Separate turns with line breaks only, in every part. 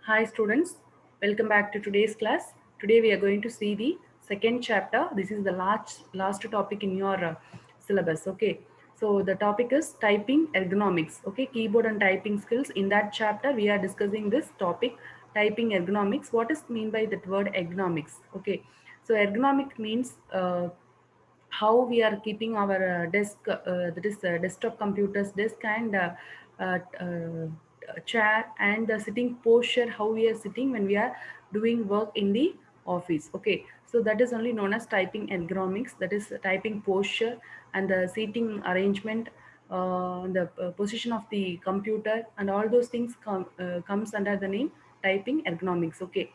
Hi students, welcome back to today's class. Today we are going to see the second chapter. This is the last topic in your syllabus. Okay, so the topic is typing ergonomics. Okay, keyboard and typing skills. In that chapter we are discussing this topic, typing ergonomics. What is mean by that word ergonomics? Okay, so ergonomic means how we are keeping our desk, that is desktop computers desk, and chair, and the sitting posture, how we are sitting when we are doing work in the office. Okay, so that is only known as typing ergonomics, that is typing posture and the seating arrangement, the position of the computer, and all those things comes under the name typing ergonomics. Okay,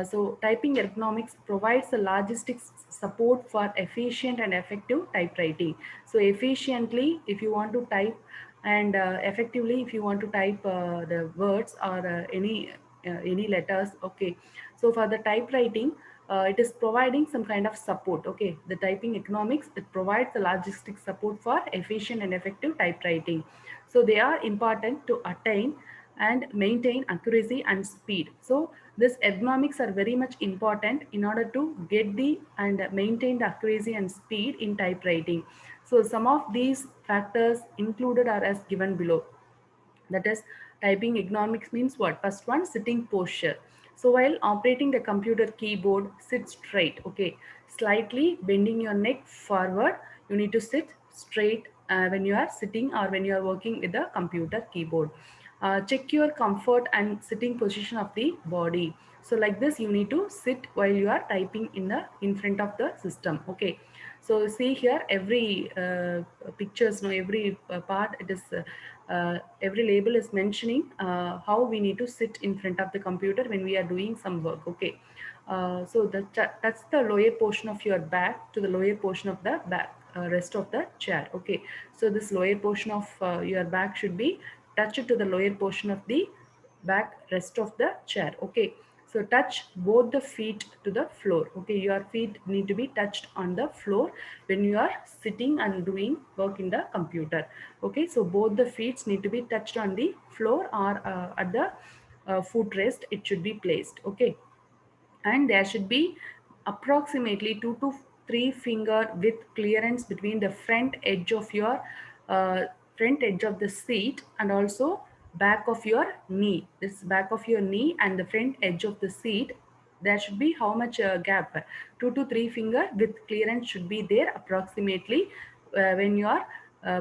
so typing ergonomics provides the logistics support for efficient and effective typewriting. So efficiently if you want to type, and effectively if you want to type the words or any letters. Okay, so for the typewriting, it is providing some kind of support. Okay, the typing economics, it provides the logistic support for efficient and effective typewriting. So they are important to attain and maintain accuracy and speed. So this ergonomics are very much important in order to get the and maintain the accuracy and speed in typewriting. So some of these factors included are as given below. That is, typing ergonomics means what? First one, sitting posture. So while operating the computer keyboard, sit straight. Okay, slightly bending your neck forward. You need to sit straight when you are sitting or when you are working with the computer keyboard. Check your comfort and sitting position of the body. So like this you need to sit while you are typing in front of the system. Okay, so see here every pictures, no, every part, it is every label is mentioning how we need to sit in front of the computer when we are doing some work. Okay, so that's the lower portion of your back to the lower portion of the back, rest of the chair. Okay, so this lower portion of your back should be touched to the lower portion of the back rest of the chair. Okay, so touch both the feet to the floor. Okay, your feet need to be touched on the floor when you are sitting and doing work in the computer. Okay, so both the feet need to be touched on the floor or at the footrest it should be placed. Okay, and there should be approximately 2 to 3 finger width clearance between the uh, front edge of the seat and also back of your knee. This back of your knee and the front edge of the seat, there should be how much gap? 2 to 3 finger width clearance should be there approximately when you are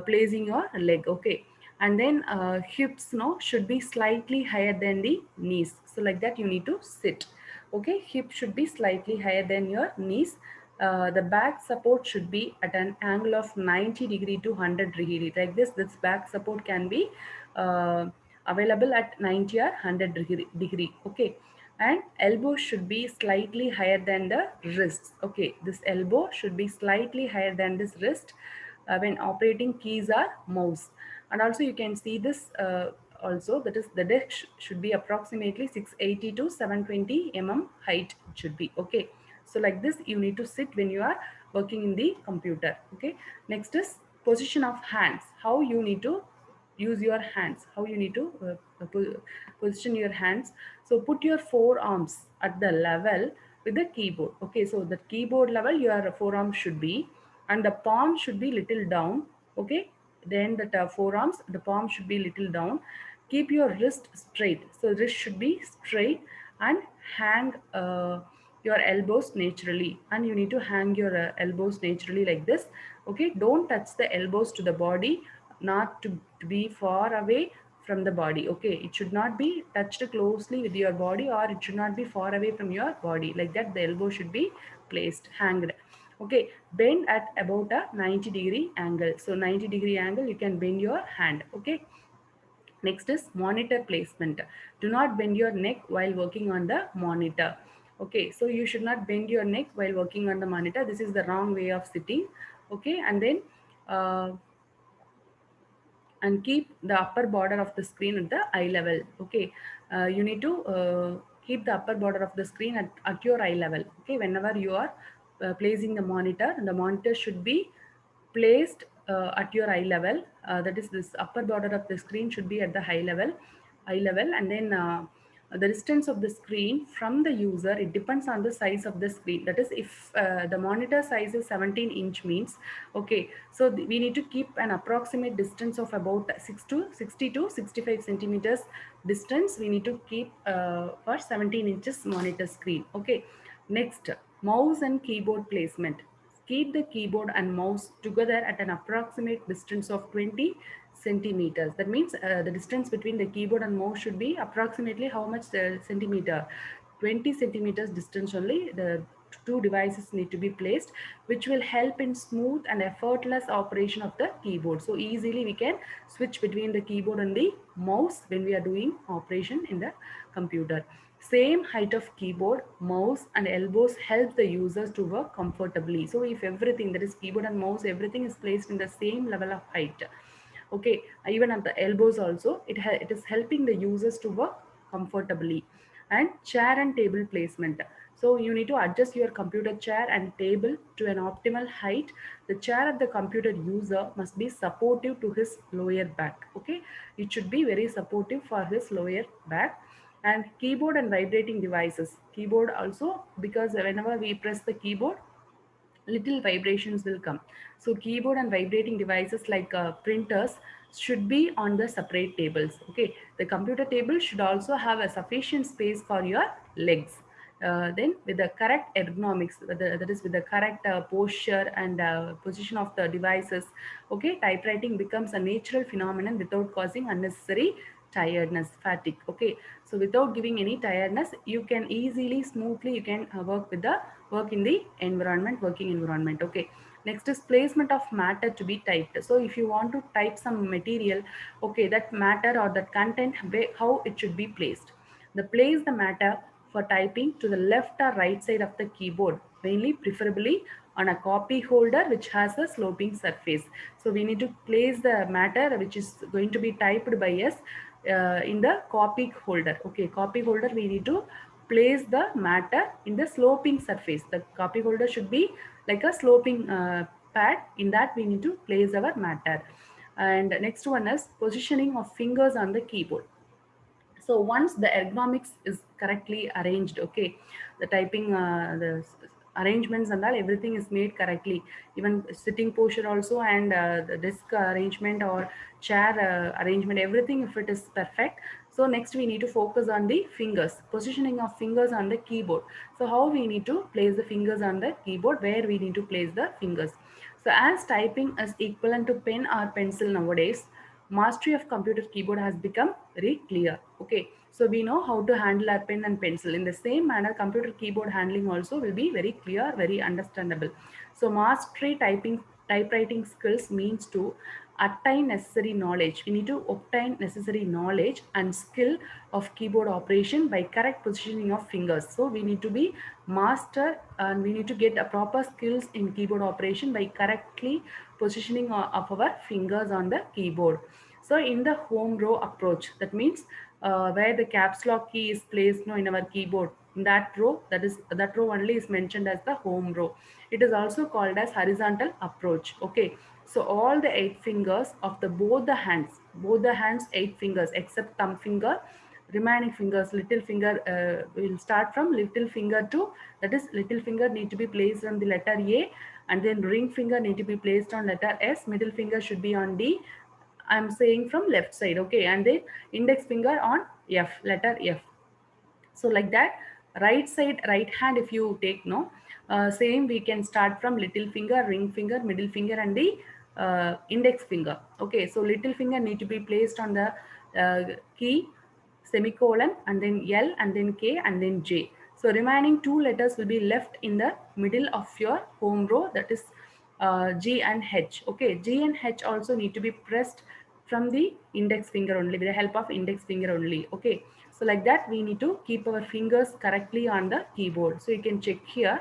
placing your leg. Okay, and then hips, no, should be slightly higher than the knees. So like that you need to sit. Okay, hip should be slightly higher than your knees. The back support should be at an angle of 90 degree to 100 degree. Like this back support can be uh, available at 90 or 100 degree. Okay, and elbow should be slightly higher than the wrists. Okay, this elbow should be slightly higher than this wrist when operating keys or mouse. And also you can see this also, that is the desk should be approximately 680 to 720 height it should be. Okay, so like this you need to sit when you are working in the computer. Okay, next is position of hands, how you need to use your hands, how you need to position your hands. So put your forearms at the level with the keyboard. Okay, so the keyboard level your forearm should be, and the palm should be little down. Okay, then the forearms, the palm should be little down. Keep your wrist straight, so wrist should be straight, and hang your elbows naturally, and you need to hang your elbows naturally like this. Okay, don't touch the elbows to the body, not to be far away from the body. Okay, it should not be touched closely with your body, or it should not be far away from your body. Like that the elbow should be placed hanged. Okay, bend at about a 90-degree angle. So 90-degree angle you can bend your hand. Okay, next is monitor placement. Do not bend your neck while working on the monitor. Okay, so you should not bend your neck while working on the monitor. This is the wrong way of sitting. Okay, and then uh, and keep the upper border of the screen at the eye level. Okay, you need to keep the upper border of the screen at your eye level. Okay, whenever you are placing the monitor should be placed at your eye level. That is, this upper border of the screen should be at the eye level, and then the distance of the screen from the user, it depends on the size of the screen. That is, if the monitor size is 17-inch means, okay, so we need to keep an approximate distance of about 60 to 65 centimeters distance we need to keep for 17 inches monitor screen. Okay, next, mouse and keyboard placement. Keep the keyboard and mouse together at an approximate distance of 20 centimeters. That means the distance between the keyboard and mouse should be approximately how much centimeter? 20 centimeters distance only. The two devices need to be placed, which will help in smooth and effortless operation of the keyboard. So easily we can switch between the keyboard and the mouse when we are doing operation in the computer. Same height of keyboard, mouse and elbows help the users to work comfortably. So if everything, that is keyboard and mouse, everything is placed in the same level of height, okay, even at the elbows also, it is helping the users to work comfortably. And chair and table placement. So you need to adjust your computer chair and table to an optimal height. The chair of the computer user must be supportive to his lower back. Okay, it should be very supportive for his lower back. And keyboard and vibrating devices. Keyboard also, because whenever we press the keyboard, little vibrations will come. So keyboard and vibrating devices like printers should be on the separate tables. Okay, the computer table should also have a sufficient space for your legs. Then with the correct ergonomics, that is with the correct posture and position of the devices, okay, typewriting becomes a natural phenomenon without causing unnecessary tiredness, fatigue. Okay, so without giving any tiredness, you can easily, smoothly, you can work with the work in the environment, working environment. Okay, next is placement of matter to be typed. So if you want to type some material, okay, that matter or that content, how it should be placed. The place the matter for typing to the left or right side of the keyboard, mainly preferably on a copy holder which has a sloping surface. So we need to place the matter which is going to be typed by us in the copy holder. Okay, copy holder, we need to place the matter in the sloping surface. The copy holder should be like a sloping pad. In that we need to place our matter. And next one is positioning of fingers on the keyboard. So once the ergonomics is correctly arranged, okay, the typing the arrangements and all, everything is made correctly, even sitting posture also, and the desk arrangement or chair arrangement, everything, if it is perfect. So next we need to focus on the fingers, positioning of fingers on the keyboard. So how we need to place the fingers on the keyboard, where we need to place the fingers. So as typing is equivalent to pen or pencil nowadays, mastery of computer keyboard has become very clear. Okay, so we know how to handle our pen and pencil. In the same manner, computer keyboard handling also will be very clear, very understandable. So mastery typewriting skills means to attain necessary knowledge. We need to obtain necessary knowledge and skill of keyboard operation by correct positioning of fingers. So we need to be master, and we need to get a proper skills in keyboard operation by correctly positioning of our fingers on the keyboard. So in the home row approach, that means where the caps lock key is placed, in our keyboard, in that row, that row only is mentioned as the home row. It is also called as horizontal approach. Okay, so all the 8 fingers of the both the hands 8 fingers except thumb finger, remaining fingers, little finger, will start from little finger to, that is little finger need to be placed on the letter A, and then ring finger need to be placed on letter S, middle finger should be on D, I'm saying from left side. Okay, and then index finger on F, letter F. So like that, right side, right hand, if you take, no, same, we can start from little finger, ring finger, middle finger and the index finger. Okay, so little finger need to be placed on the key, semicolon, and then L, and then K, and then J. So remaining 2 letters will be left in the middle of your home row, that is G and H. Okay, G and H also need to be pressed from the index finger only, with the help of index finger only. Okay, so like that, we need to keep our fingers correctly on the keyboard. So you can check here,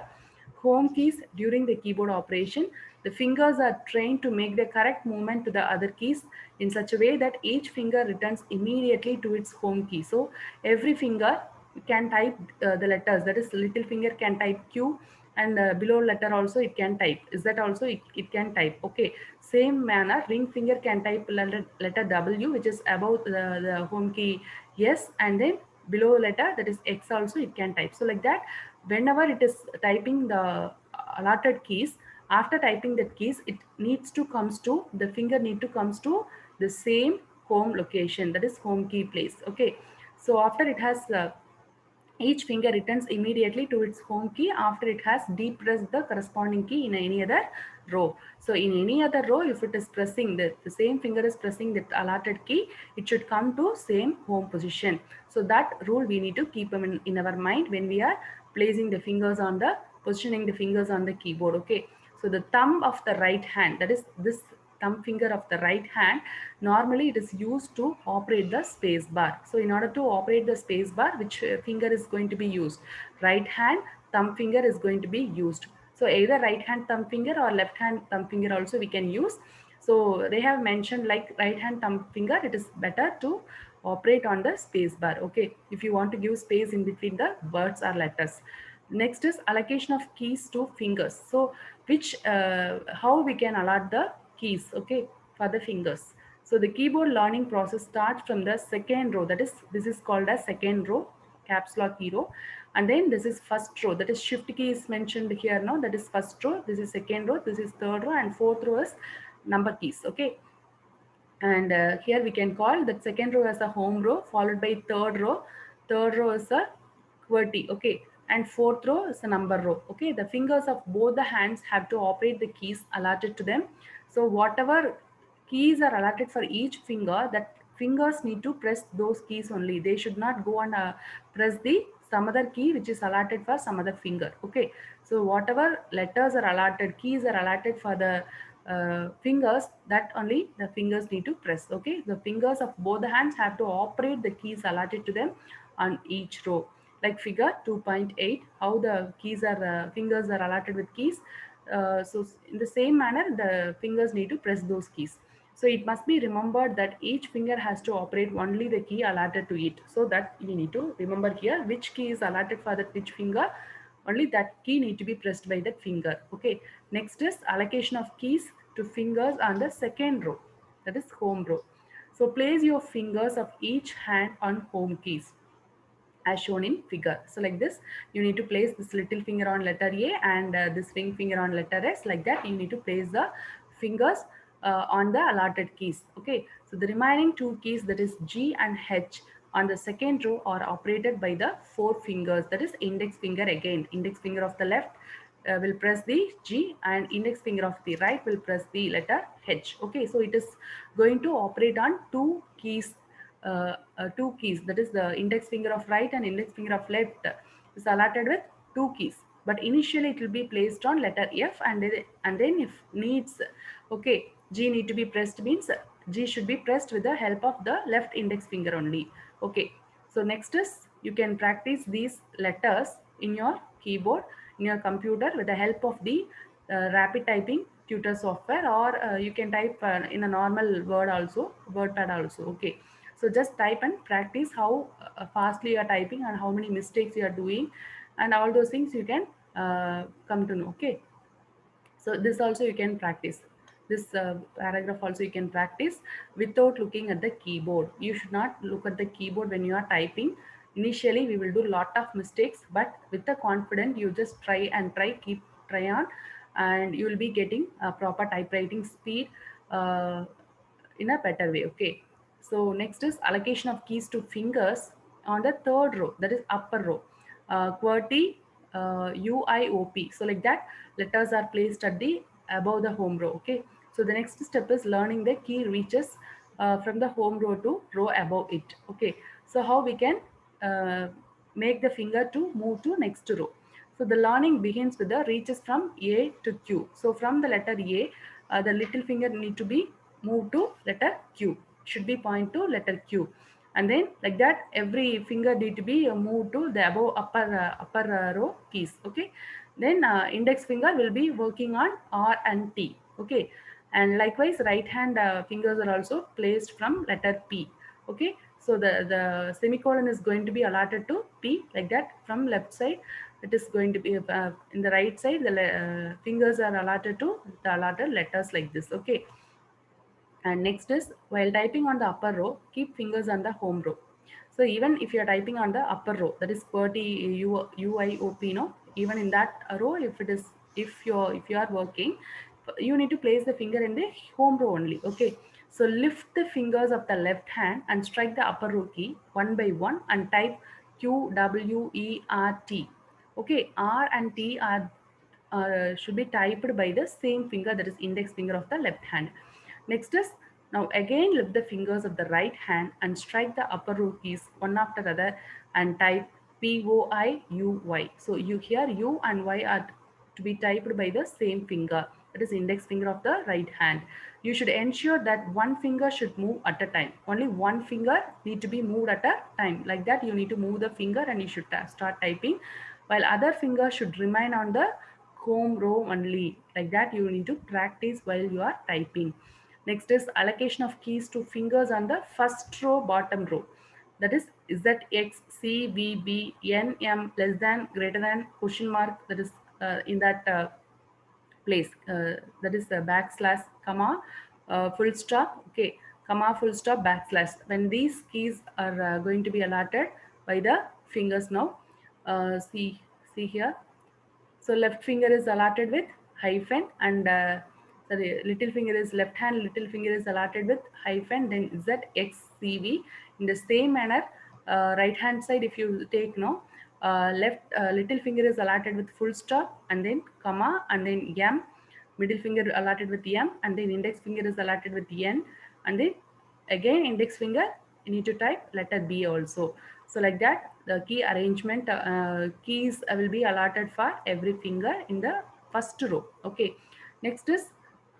home keys during the keyboard operation. The fingers are trained to make the correct movement to the other keys in such a way that each finger returns immediately to its home key. So every finger can type the letters, that is little finger can type Q, and below letter also it can type, is that also it can type. Okay, same manner, ring finger can type letter W, which is above the home key, yes, and then below letter, that is X also it can type. So like that, whenever it is typing the allotted keys, after typing that keys, it needs to comes to, the finger need to comes to the same home location, that is home key place. Okay, so after it has each finger returns immediately to its home key after it has depressed the corresponding key in any other row. So in any other row, if it is pressing, the same finger is pressing the allotted key, it should come to same home position. So that rule we need to keep in our mind when we are placing the fingers on the, positioning the fingers on the keyboard. Okay, so the thumb of the right hand, that is this thumb finger of the right hand, normally it is used to operate the space bar. So in order to operate the space bar, which finger is going to be used? Right hand thumb finger is going to be used. So either right hand thumb finger or left hand thumb finger also we can use. So they have mentioned like right hand thumb finger, it is better to operate on the space bar. Okay, if you want to give space in between the words or letters. Next is allocation of keys to fingers. So which how we can allot the keys, okay, for the fingers. So the keyboard learning process starts from the second row, that is this is called as second row, caps lock key row, and then this is first row, that is shift key is mentioned here now, that is first row, this is second row, this is third row, and fourth row is number keys. Okay, and here we can call that second row as a home row, followed by third row is a QWERTY. Okay, and fourth row is a number row. Okay, the fingers of both the hands have to operate the keys allotted to them. So whatever keys are allotted for each finger, that fingers need to press those keys only. They should not go and press the some other key which is allotted for some other finger. Okay, so whatever letters are allotted, keys are allotted for the fingers, that only the fingers need to press. Okay, the fingers of both the hands have to operate the keys allotted to them on each row, like figure 2.8, how the keys are fingers are allotted with keys. So in the same manner the fingers need to press those keys. So it must be remembered that each finger has to operate only the key allotted to it. So that you need to remember here which key is allotted for that which finger, only that key need to be pressed by that finger. Okay, next is allocation of keys to fingers on the second row, that is home row. So place your fingers of each hand on home keys as shown in figure. So like this, you need to place this little finger on letter A and this ring finger on letter S. Like that, you need to place the fingers on the allotted keys. Okay, so the remaining two keys, that is G and H, on the second row are operated by the four fingers, that is index finger. Again, index finger of the left will press the G and index finger of the right will press the letter H. Okay, so it is going to operate on two keys, that is the index finger of right and index finger of left is allotted with two keys, but initially it will be placed on letter F, and then if needs, okay, G need to be pressed means G should be pressed with the help of the left index finger only. Okay, so next is you can practice these letters in your keyboard in your computer with the help of the rapid typing tutor software, or you can type in a normal word pad also. Okay, so just type and practice how fastly you are typing and how many mistakes you are doing, and all those things you can come to know. Okay, so this also you can practice, this paragraph also you can practice without looking at the keyboard. You should not look at the keyboard when you are typing. Initially we will do lot of mistakes, but with the confidence you just try and keep try on, and you will be getting a proper typewriting speed uh, in a better way. Okay, so next is allocation of keys to fingers on the third row, that is upper row. QWERTY, UIOP. So like that, letters are placed at the above the home row. Okay, so the next step is learning the key reaches from the home row to row above it. Okay, so how we can uh, make the finger to move to next row. So the learning begins with the reaches from A to Q. So from the letter A, the little finger need to be moved to letter Q. Should be point to letter Q, and then like that every finger need to be moved to the above upper row keys. Okay, then index finger will be working on R and T. Okay, and likewise right hand fingers are also placed from letter P. Okay, so the semicolon is going to be allotted to P, like that. From left side it is going to be in the right side the fingers are allotted to the allotted letters, like this. Okay, and next is while typing on the upper row, keep fingers on the home row. So even if you are typing on the upper row, that is QWERTY UIOP, no, even in that row, if you are working, you need to place the finger in the home row only. Okay, so lift the fingers of the left hand and strike the upper row key one by one and type QWERT. Okay, R and T are should be typed by the same finger, that is index finger of the left hand. Next is, now again lift the fingers of the right hand and strike the upper row keys one after the other and type POIUY. So you here U and Y are to be typed by the same finger, that is index finger of the right hand. You should ensure that one finger should move at a time. Only one finger need to be moved at a time. Like that you need to move the finger and you should start typing, while other finger should remain on the home row only. Like that you need to practice while you are typing. Next is allocation of keys to fingers on the first row bottom row, that is Z, X, C, B, B, N, M, less than, greater than, question mark, that is in that place, that is backslash, comma, full stop, okay, comma, full stop, backslash. When these keys are going to be allotted by the fingers now, see here. So left finger is allotted with hyphen, and sorry, little finger is left hand, little finger is allotted with hyphen, then Z, X, C, V. In the same manner, right hand side, if you take no, left little finger is allotted with full stop and then comma and then M, middle finger allotted with M, and then index finger is allotted with N, and then again index finger you need to type letter B also. So like that the key arrangement, keys will be allotted for every finger in the first row. Okay, next is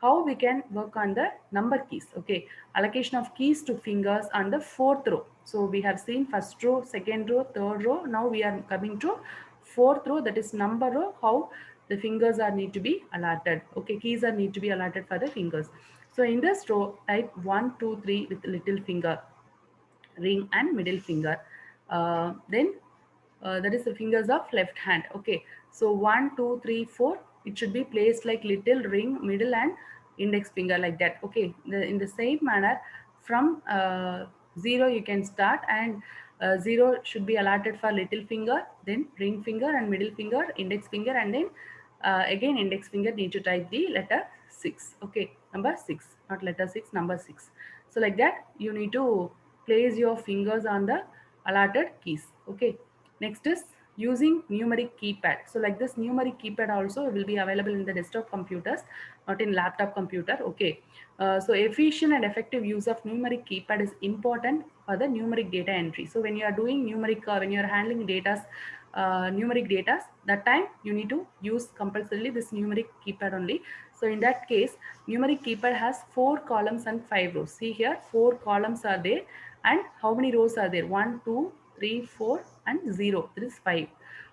how we can work on the number keys. Okay, allocation of keys to fingers on the fourth row. So we have seen first row, second row, third row. Now we are coming to fourth row, that is number row, how the fingers are need to be allotted. Okay, keys are need to be allotted for the fingers. So in this row, type 1, 2, 3 with little finger, ring and middle finger. Then that is the fingers of left hand. Okay, so 1, 2, 3, 4, it should be placed like little, ring, middle and index finger, like that. Okay, in the same manner, from 0 you can start, and 0 should be allotted for little finger, then ring finger and middle finger, index finger, and then again index finger need to type the letter 6. Okay, number 6, not letter 6, number 6. So like that you need to place your fingers on the allotted keys. Okay, next is using numeric keypad. So like this numeric keypad also will be available in the desktop computers, not in laptop computer. Okay, so efficient and effective use of numeric keypad is important for the numeric data entry. So when you are doing numeric, when you are handling data, numeric data, that time you need to use compulsorily this numeric keypad only. So in that case, numeric keypad has 4 columns and 5 rows. See here, 4 columns are there, and how many rows are there? 1, 2, 3, 4 and 0. This is 5.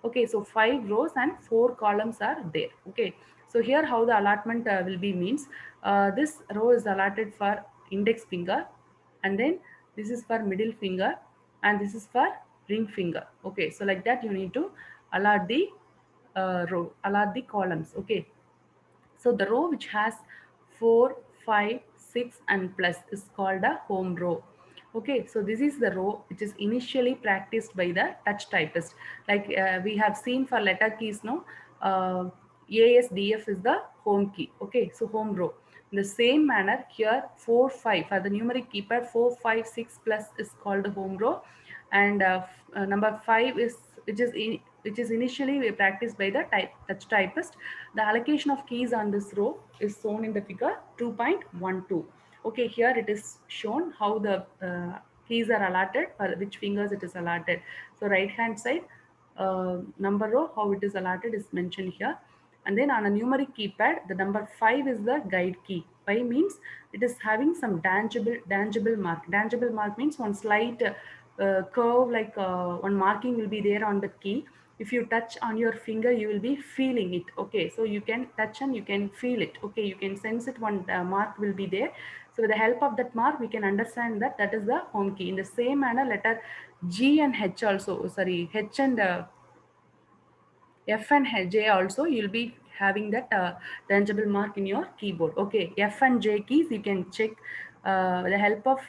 Okay, so 5 rows and 4 columns are there. Okay, so here how the allotment will be means, this row is allotted for index finger, and then this is for middle finger, and this is for ring finger. Okay, so like that you need to allot the allot the columns. Okay, so the row which has 4, 5, 6 and plus is called a home row. Okay, so this is the row which is initially practiced by the touch typist. Like we have seen for letter keys, no, ASDF is the home key. Okay, so home row. In the same manner here, 4, 5 for the numeric keypad, 4, 5, 6 plus is called home row, and number 5 is which is initially practiced by the touch typist. The allocation of keys on this row is shown in the figure 2.12. Okay, here it is shown how the keys are allotted, for which fingers it is allotted. So right hand side, number row, how it is allotted is mentioned here. And then on a numeric keypad, the number 5 is the guide key. Why means it is having some tangible mark. Tangible mark means one slight curve, like one marking will be there on the key. If you touch on your finger, you will be feeling it. Okay, so you can touch and you can feel it. Okay, you can sense it, one mark will be there. So with the help of that mark, we can understand that that is the home key. In the same manner, letter G and H also, sorry, H and F and J also, you'll be having that tangible mark in your keyboard. Okay, F and J keys you can check with the help of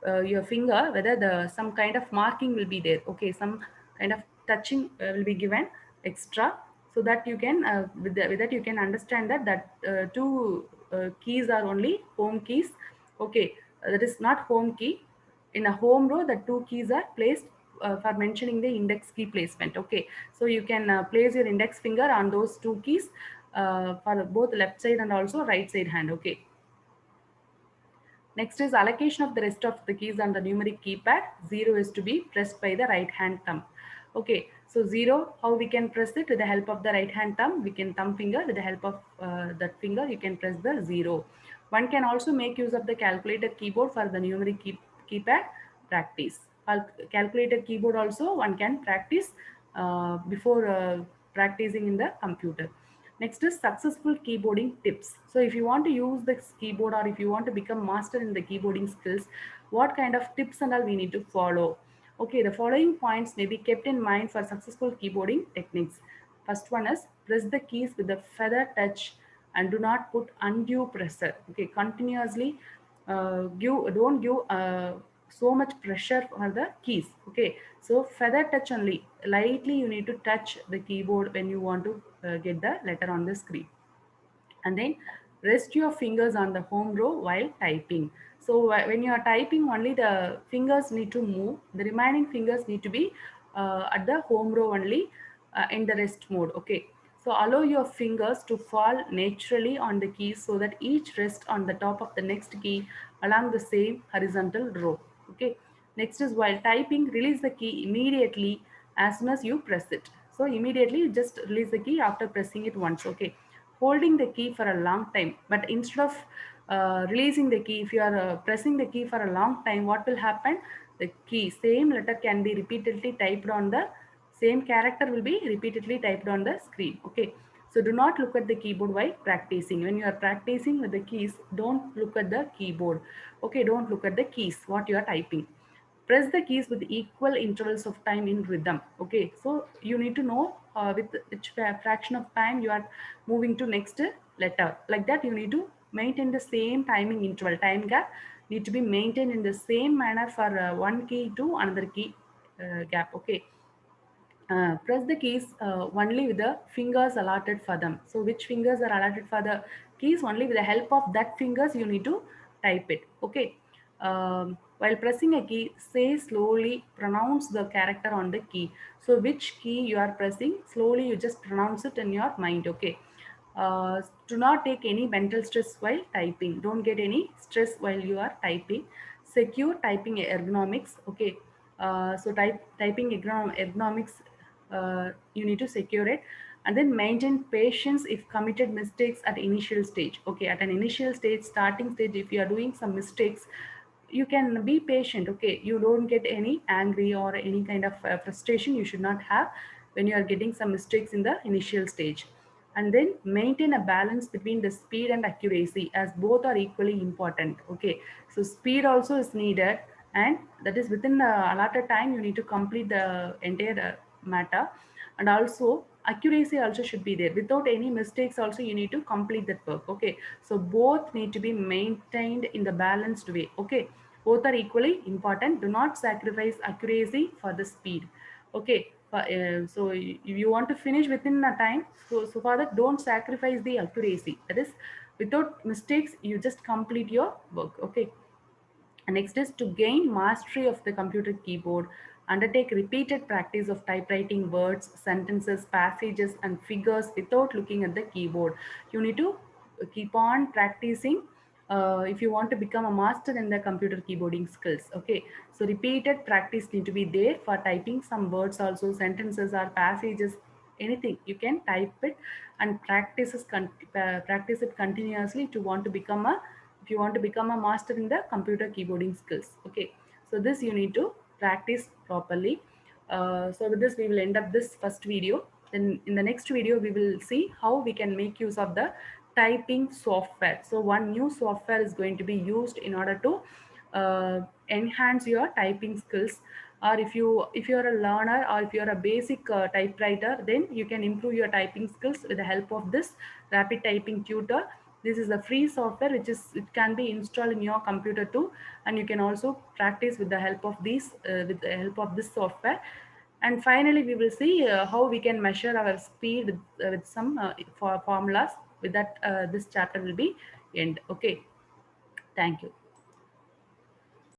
your finger, whether the some kind of marking will be there. Okay, some kind of touching will be given extra, so that you can with that you can understand that two keys are only home keys. Okay, that is not home key. In a home row, the two keys are placed for mentioning the index key placement. Okay, so you can place your index finger on those two keys for both left side and also right side hand. Okay, next is allocation of the rest of the keys on the numeric keypad. 0 is to be pressed by the right hand thumb. Okay, so 0, how we can press it? With the help of the right hand thumb, we can thumb finger. With the help of that finger, you can press the 0. One can also make use of the calculator keyboard for the numeric keypad practice. Calculator keyboard also one can practice before practicing in the computer. Next is successful keyboarding tips. So if you want to use this keyboard, or if you want to become master in the keyboarding skills, what kind of tips and all we need to follow? Okay, the following points may be kept in mind for successful keyboarding techniques. First one is press the keys with a feather touch and do not put undue pressure. Okay, continuously don't give so much pressure for the keys. Okay, so feather touch only, lightly you need to touch the keyboard when you want to get the letter on the screen. And then rest your fingers on the home row while typing. So when you are typing, only the fingers need to move, the remaining fingers need to be at the home row only, in the rest mode. Okay, so allow your fingers to fall naturally on the keys so that each rests on the top of the next key along the same horizontal row. Okay, next is while typing, release the key immediately as soon as you press it. So immediately just release the key after pressing it once. Okay, holding the key for a long time, but instead of releasing the key, if you are pressing the key for a long time, what will happen? The key, same letter can be repeatedly typed on the same character will be repeatedly typed on the screen. Okay, so do not look at the keyboard while practicing. When you are practicing with the keys, don't look at the keyboard. Okay, don't look at the keys what you are typing. Press the keys with equal intervals of time in rhythm. Okay, so you need to know with which fraction of time you are moving to next letter. Like that, you need to maintain the same timing interval. Time gap need to be maintained in the same manner for one key to another key gap. Okay, press the keys only with the fingers allotted for them. So which fingers are allotted for the keys? Only with the help of that fingers you need to type it. Okay, while pressing a key, say slowly, pronounce the character on the key. So which key you are pressing, slowly you just pronounce it in your mind. Okay, do not take any mental stress while typing. Don't get any stress while you are typing. Secure typing ergonomics. Okay, so typing ergonomics, you need to secure it. And then maintain patience if committed mistakes at initial stage. Okay, at an initial stage, starting stage, if you are doing some mistakes, you can be patient. Okay, you don't get any angry or any kind of frustration you should not have when you are getting some mistakes in the initial stage. And then maintain a balance between the speed and accuracy, as both are equally important. Okay, so speed also is needed, and that is within the allotted time you need to complete the entire matter. And also accuracy also should be there, without any mistakes also you need to complete that work. Okay, so both need to be maintained in the balanced way. Okay, both are equally important. Do not sacrifice accuracy for the speed. Okay, so if you want to finish within a time, so for that, don't sacrifice the accuracy. That is, without mistakes you just complete your work. Okay, next is to gain mastery of the computer keyboard. Undertake repeated practice of typewriting words, sentences, passages, and figures without looking at the keyboard. You need to keep on practicing if you want to become a master in the computer keyboarding skills. Okay, so repeated practice need to be there for typing some words, also sentences or passages, anything you can type it, and practice it continuously to want to become a if you want to become a master in the computer keyboarding skills. Okay, so this you need to practice properly. So with this we will end up this first video. Then in the next video we will see how we can make use of the typing software. So one new software is going to be used in order to enhance your typing skills. Or if you're a learner, or if you're a basic typewriter, then you can improve your typing skills with the help of this rapid typing tutor. This is a free software which is it can be installed in your computer too, and you can also practice with the help of these with the help of this software. And finally we will see how we can measure our speed with some formulas. With that, this chapter will be end. Okay, thank you.